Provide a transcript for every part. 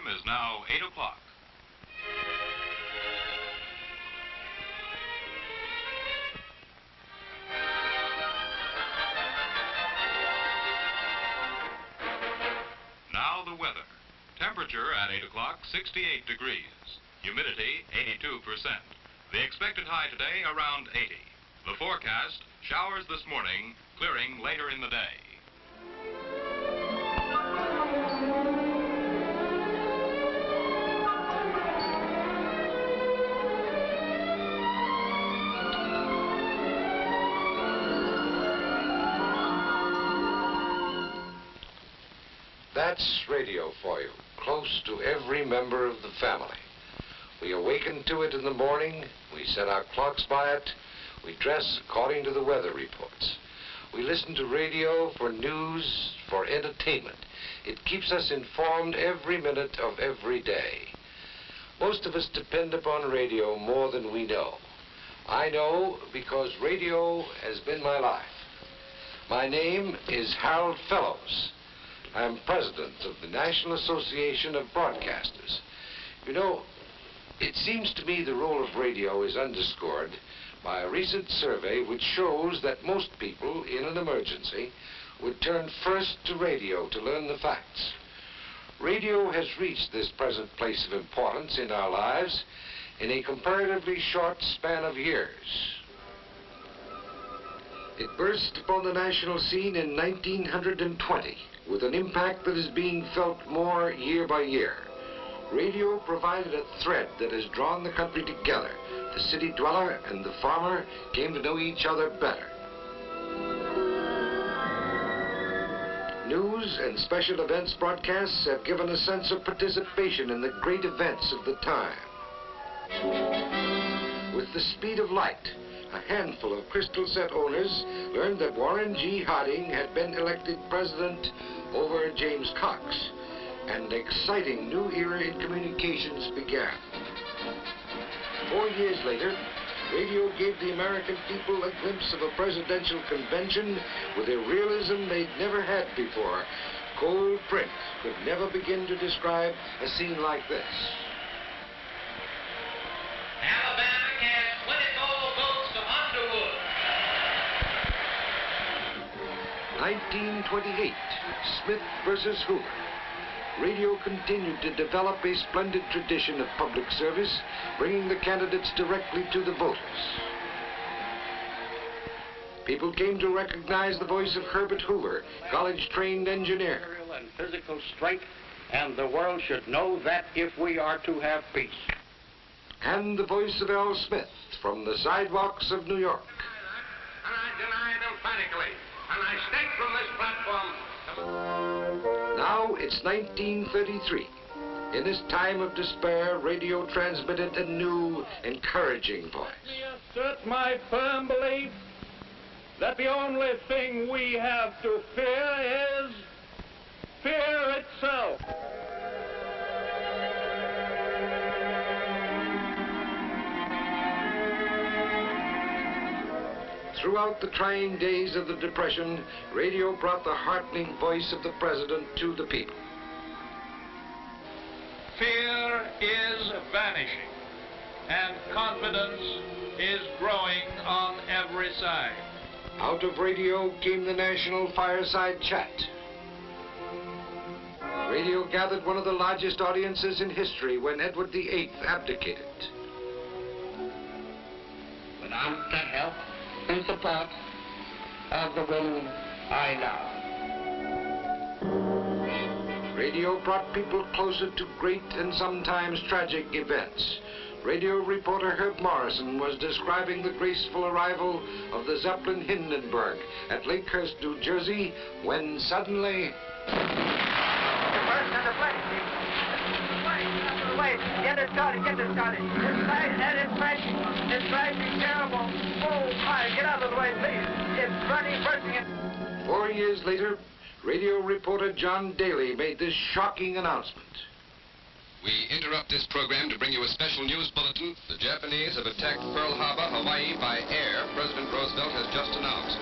time is now 8 o'clock. Now the weather. Temperature at 8 o'clock, 68 degrees. Humidity, 82%. The expected high today, around 80. The forecast, showers this morning, clearing later in the day. That's radio for you, close to every member of the family. We awaken to it in the morning, we set our clocks by it, we dress according to the weather reports. We listen to radio for news, for entertainment. It keeps us informed every minute of every day. Most of us depend upon radio more than we know. I know because radio has been my life. My name is Harold Fellows. I'm president of the National Association of Broadcasters. You know, it seems to me the role of radio is underscored by a recent survey which shows that most people in an emergency would turn first to radio to learn the facts. Radio has reached this present place of importance in our lives in a comparatively short span of years. It burst upon the national scene in 1920 with an impact that is being felt more year by year. Radio provided a thread that has drawn the country together. The city dweller and the farmer came to know each other better. News and special events broadcasts have given a sense of participation in the great events of the time. With the speed of light, a handful of crystal set owners learned that Warren G. Harding had been elected president over James Cox, and an exciting new era in communications began. 4 years later, radio gave the American people a glimpse of a presidential convention with a realism they'd never had before. Cold print could never begin to describe a scene like this. Alabama cast 24 votes to Underwood. 1928, Smith versus Hoover. Radio continued to develop a splendid tradition of public service, bringing the candidates directly to the voters. People came to recognize the voice of Herbert Hoover, college-trained engineer. Material and physical strength, and the world should know that if we are to have peace. And the voice of L. Smith from the sidewalks of New York. And I deny it emphatically, and I state from this platform. Now it's 1933. In this time of despair, radio transmitted a new, encouraging voice. I assert my firm belief that the only thing we have to fear is fear itself. Throughout the trying days of the Depression, radio brought the heartening voice of the president to the people. Fear is vanishing, and confidence is growing on every side. Out of radio came the National Fireside Chat. Radio gathered one of the largest audiences in history when Edward VIII abdicated. Without the help and support of the women I love. Radio brought people closer to great and sometimes tragic events. Radio reporter Herb Morrison was describing the graceful arrival of the Zeppelin Hindenburg at Lakehurst, New Jersey, when suddenly... Get it started, get it started. It's right, and it's crashing. It's crashing terrible. Oh, my, get out of the way, please. It's running, bursting it. 4 years later, radio reporter John Daly made this shocking announcement. We interrupt this program to bring you a special news bulletin. The Japanese have attacked Pearl Harbor, Hawaii by air. President Roosevelt has just announced.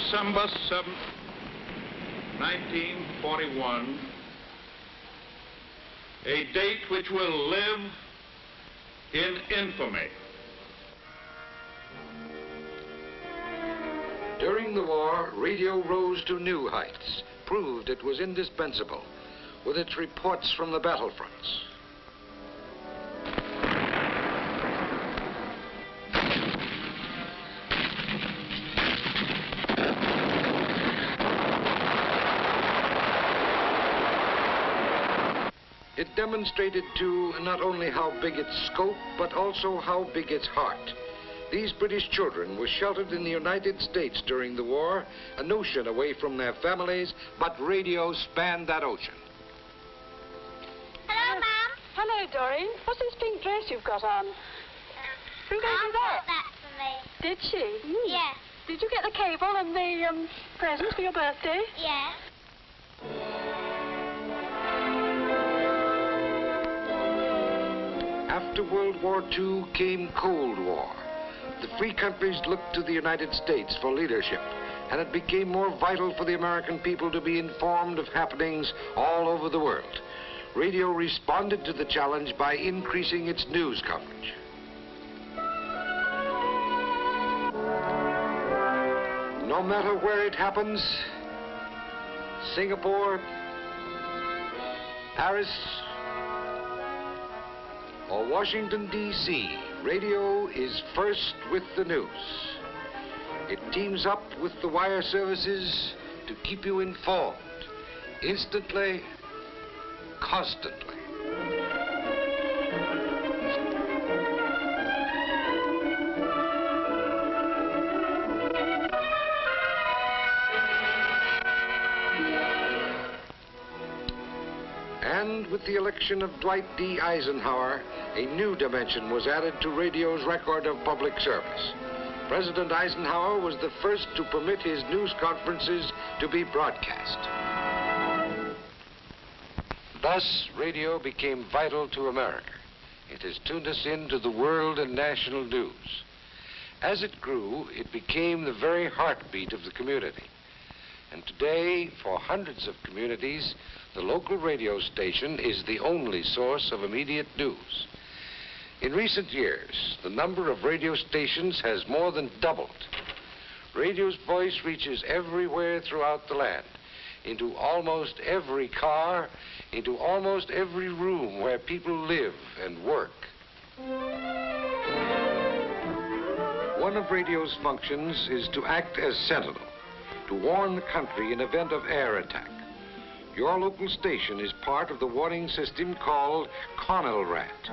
December 7th, 1941, a date which will live in infamy. During the war, radio rose to new heights, proved it was indispensable, with its reports from the battlefronts. It demonstrated, too, not only how big its scope, but also how big its heart. These British children were sheltered in the United States during the war, an ocean away from their families, but radio spanned that ocean. Hello, Mum. Hello, Doreen. What's this pink dress you've got on? Who gave you Mum that? bought that for me. Did she? Yeah. Did you get the cable and the presents for your birthday? Yeah. After World War II came Cold War. The free countries looked to the United States for leadership, and it became more vital for the American people to be informed of happenings all over the world. Radio responded to the challenge by increasing its news coverage. No matter where it happens, Singapore, Paris, or Washington, D.C., radio is first with the news. It teams up with the wire services to keep you informed, instantly, constantly. And with the election of Dwight D. Eisenhower, a new dimension was added to radio's record of public service. President Eisenhower was the first to permit his news conferences to be broadcast. Thus, radio became vital to America. It has tuned us into the world and national news. As it grew, it became the very heartbeat of the community. And today, for hundreds of communities, the local radio station is the only source of immediate news. In recent years, the number of radio stations has more than doubled. Radio's voice reaches everywhere throughout the land, into almost every car, into almost every room where people live and work. One of radio's functions is to act as sentinel, to warn the country in event of air attack. Your local station is part of the warning system called CONELRAT.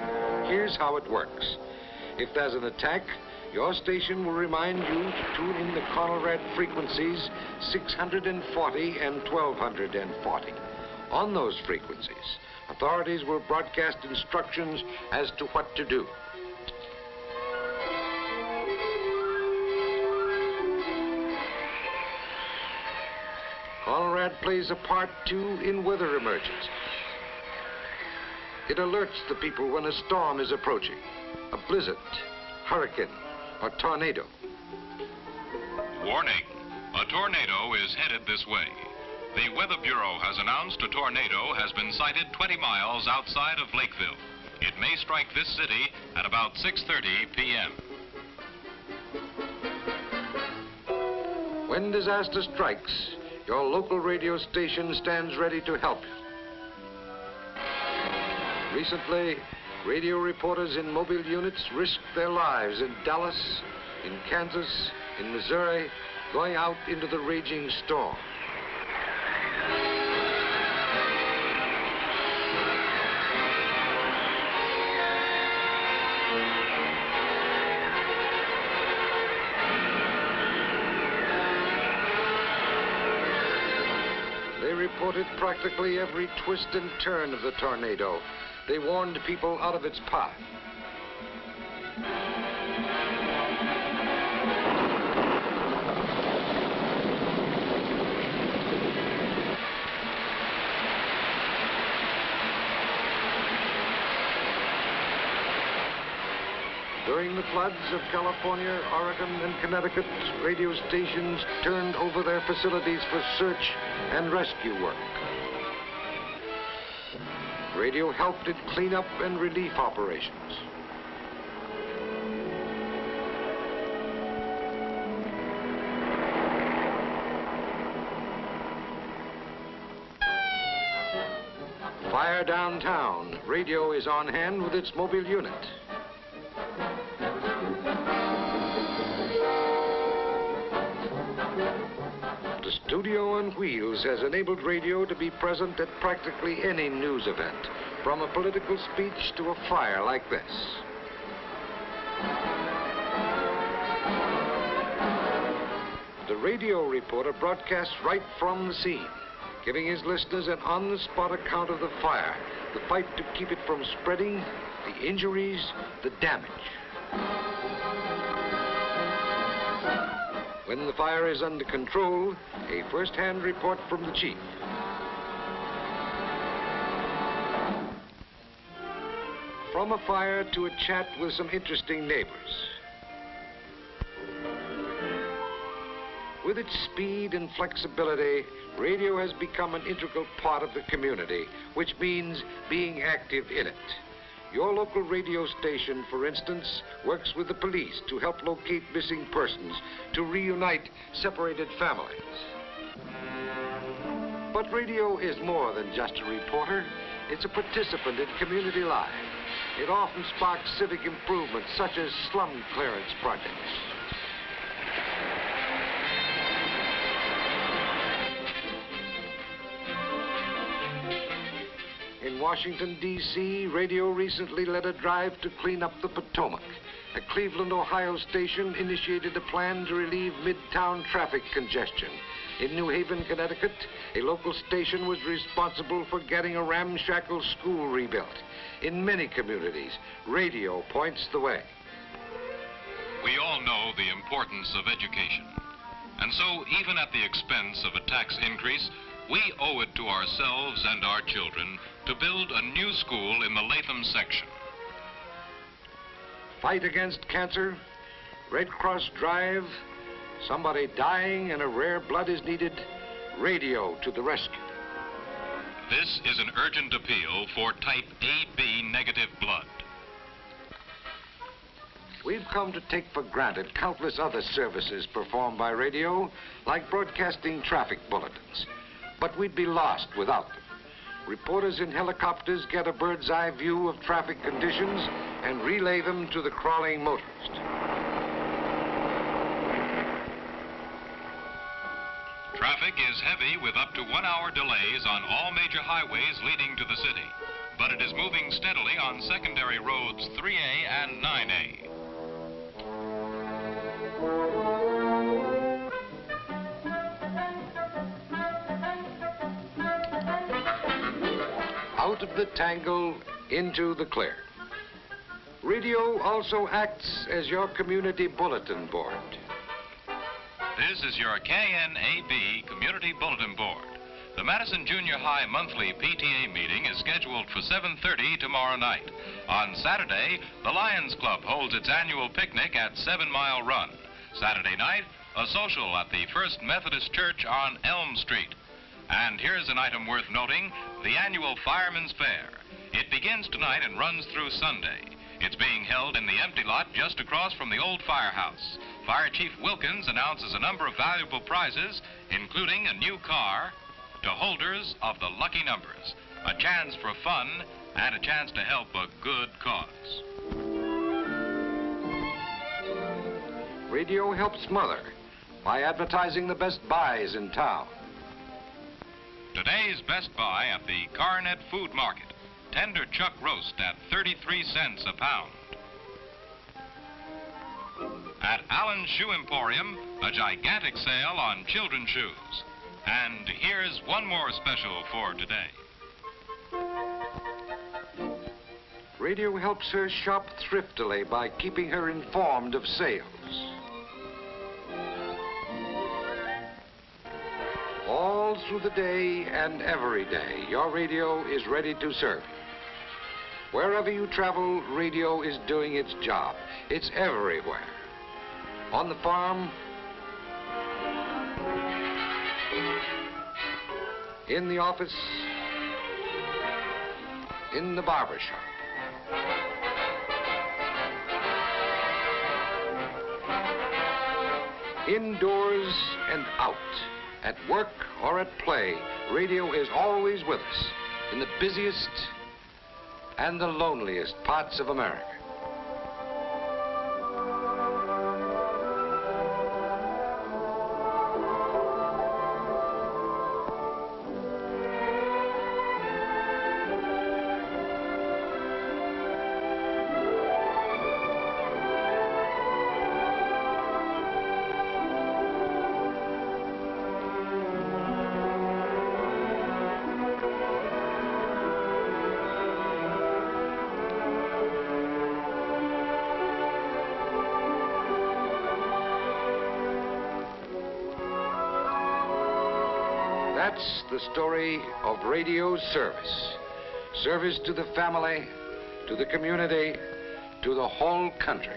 Here's how it works. If there's an attack, your station will remind you to tune in the CONELRAT frequencies 640 and 1240. On those frequencies, authorities will broadcast instructions as to what to do. CONELRAT plays a part, too, in weather emergencies. It alerts the people when a storm is approaching, a blizzard, hurricane, or tornado. Warning, a tornado is headed this way. The Weather Bureau has announced a tornado has been sighted 20 miles outside of Lakeville. It may strike this city at about 6:30 p.m. When disaster strikes, your local radio station stands ready to help you. Recently, radio reporters in mobile units risked their lives in Dallas, in Kansas, in Missouri, going out into the raging storm. They reported practically every twist and turn of the tornado. They warned people out of its path. During the floods of California, Oregon, and Connecticut, radio stations turned over their facilities for search and rescue work. Radio helped in cleanup and relief operations. Fire downtown. Radio is on hand with its mobile unit. The studio on wheels has enabled radio to be present at practically any news event, from a political speech to a fire like this. The radio reporter broadcasts right from the scene, giving his listeners an on-the-spot account of the fire, the fight to keep it from spreading, the injuries, the damage. When the fire is under control, a first-hand report from the chief. From a fire to a chat with some interesting neighbors. With its speed and flexibility, radio has become an integral part of the community, which means being active in it. Your local radio station, for instance, works with the police to help locate missing persons, to reunite separated families. But radio is more than just a reporter. It's a participant in community life. It often sparks civic improvements, such as slum clearance projects. In Washington, D.C., radio recently led a drive to clean up the Potomac. A Cleveland, Ohio station initiated a plan to relieve midtown traffic congestion. In New Haven, Connecticut, a local station was responsible for getting a ramshackle school rebuilt. In many communities, radio points the way. We all know the importance of education. And so, even at the expense of a tax increase, we owe it to ourselves and our children to build a new school in the Latham section. Fight against cancer, Red Cross drive, somebody dying and a rare blood is needed, radio to the rescue. This is an urgent appeal for type AB negative blood. We've come to take for granted countless other services performed by radio, like broadcasting traffic bulletins. But we'd be lost without them. Reporters in helicopters get a bird's eye view of traffic conditions and relay them to the crawling motorist. Traffic is heavy with up to 1 hour delays on all major highways leading to the city. But it is moving steadily on secondary roads 3A and 9A. Out of the tangle, into the clear. Radio also acts as your community bulletin board. This is your KNAB Community Bulletin Board. The Madison Junior High monthly PTA meeting is scheduled for 7:30 tomorrow night. On Saturday, the Lions Club holds its annual picnic at 7 Mile Run. Saturday night, a social at the First Methodist Church on Elm Street. And here's an item worth noting, the annual Fireman's Fair. It begins tonight and runs through Sunday. It's being held in the empty lot just across from the old firehouse. Fire Chief Wilkins announces a number of valuable prizes, including a new car, to holders of the lucky numbers, a chance for fun, and a chance to help a good cause. Radio helps Mother by advertising the best buys in town. Today's Best Buy at the Carnet Food Market. Tender chuck roast at 33 cents a pound. At Allen's Shoe Emporium, a gigantic sale on children's shoes. And here's one more special for today. Radio helps her shop thriftily by keeping her informed of sales. All through the day and every day, your radio is ready to serve you. Wherever you travel, radio is doing its job. It's everywhere. On the farm, in the office, in the barber shop. Indoors and out, at work or at play, radio is always with us in the busiest and the loneliest parts of America. That's the story of radio service. Service to the family, to the community, to the whole country.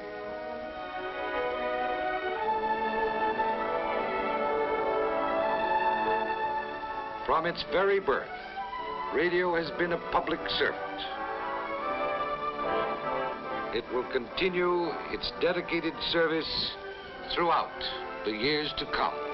From its very birth, radio has been a public servant. It will continue its dedicated service throughout the years to come.